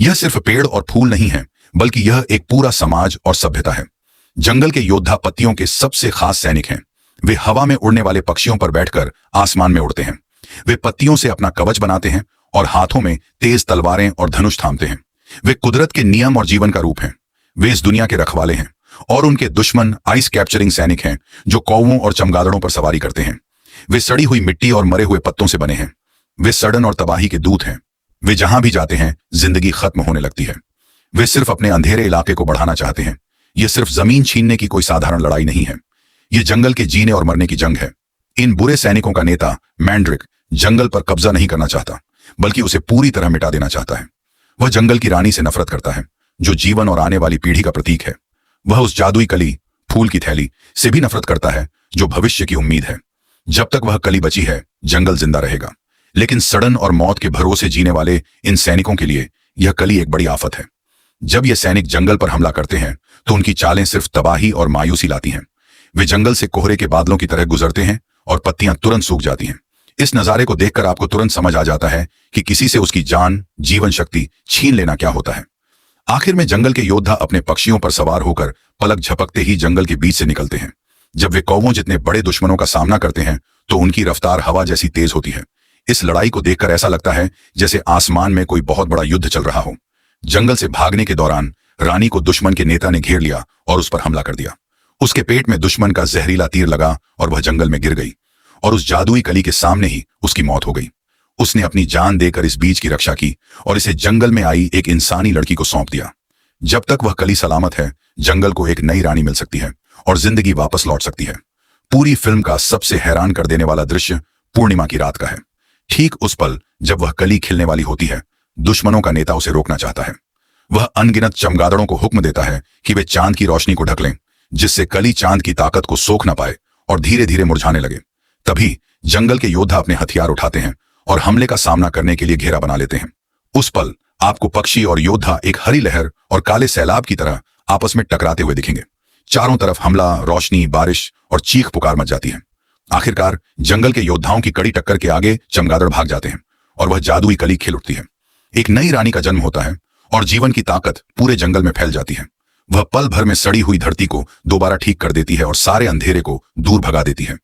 यह सिर्फ पेड़ और फूल नहीं है, बल्कि यह एक पूरा समाज और सभ्यता है। जंगल के योद्धा पत्तियों के सबसे खास सैनिक हैं। वे हवा में उड़ने वाले पक्षियों पर बैठकर आसमान में उड़ते हैं। वे पत्तियों से अपना कवच बनाते हैं और हाथों में तेज तलवारें और धनुष थामते हैं। वे कुदरत के नियम और जीवन का रूप हैं। वे इस दुनिया के रखवाले हैं। और उनके दुश्मन आइस कैप्चरिंग सैनिक हैं, जो कौवों और चमगादड़ों पर सवारी करते हैं। वे सड़ी हुई मिट्टी और मरे हुए पत्तों से बने हैं। वे सड़न और तबाही के दूत हैं। वे जहां भी जाते हैं, जिंदगी खत्म होने लगती है। वे सिर्फ अपने अंधेरे इलाके को बढ़ाना चाहते हैं। यह सिर्फ जमीन छीनने की कोई साधारण लड़ाई नहीं है। यह जंगल के जीने और मरने की जंग है। इन बुरे सैनिकों का नेता मैंड्रिक जंगल पर कब्जा नहीं करना चाहता, बल्कि उसे पूरी तरह मिटा देना चाहता है। वह जंगल की रानी से नफरत करता है, जो जीवन और आने वाली पीढ़ी का प्रतीक है। वह उस जादुई कली, फूल की थैली से भी नफरत करता है, जो भविष्य की उम्मीद है। जब तक वह कली बची है, जंगल जिंदा रहेगा। लेकिन सड़न और मौत के भरोसे जीने वाले इन सैनिकों के लिए यह कली एक बड़ी आफत है। जब ये सैनिक जंगल पर हमला करते हैं, तो उनकी चालें सिर्फ तबाही और मायूसी लाती हैं। वे जंगल से कोहरे के बादलों की तरह गुजरते हैं और पत्तियां तुरंत सूख जाती हैं। इस नजारे को देखकर आपको तुरंत समझ आ जाता है कि किसी से उसकी जान, जीवन शक्ति छीन लेना क्या होता है। आखिर में जंगल के योद्धा अपने पक्षियों पर सवार होकर पलक झपकते ही जंगल के बीच से निकलते हैं। जब वे कौवों जितने बड़े दुश्मनों का सामना करते हैं, तो उनकी रफ्तार हवा जैसी तेज होती है। इस लड़ाई को देखकर ऐसा लगता है जैसे आसमान में कोई बहुत बड़ा युद्ध चल रहा हो। जंगल से भागने के दौरान रानी को दुश्मन के नेता ने घेर लिया और उस पर हमला कर दिया। उसके पेट में दुश्मन का जहरीला तीर लगा और वह जंगल में गिर गई, और उस जादुई कली के सामने ही उसकी मौत हो गई। उसने अपनी जान देकर इस बीज की रक्षा की और इसे जंगल में आई एक इंसानी लड़की को सौंप दिया। जब तक वह कली सलामत है, जंगल को एक नई रानी मिल सकती है और जिंदगी वापस लौट सकती है। पूरी फिल्म का सबसे हैरान कर देने वाला दृश्य पूर्णिमा की रात का है। ठीक उस पल जब वह कली खिलने वाली होती है, दुश्मनों का नेता उसे रोकना चाहता है। वह अनगिनत चमगादड़ों को हुक्म देता है कि वे चांद की रोशनी को ढक लें, जिससे कली चांद की ताकत को सोख न पाए और धीरे धीरे मुरझाने लगे। तभी जंगल के योद्धा अपने हथियार उठाते हैं और हमले का सामना करने के लिए घेरा बना लेते हैं। उस पल आपको पक्षी और योद्धा एक हरी लहर और काले सैलाब की तरह आपस में टकराते हुए दिखेंगे। चारों तरफ हमला, रोशनी, बारिश और चीख पुकार मच जाती है। आखिरकार जंगल के योद्धाओं की कड़ी टक्कर के आगे चमगादड़ भाग जाते हैं और वह जादुई कली खिल उठती है। एक नई रानी का जन्म होता है और जीवन की ताकत पूरे जंगल में फैल जाती है। वह पल भर में सड़ी हुई धरती को दोबारा ठीक कर देती है और सारे अंधेरे को दूर भगा देती है।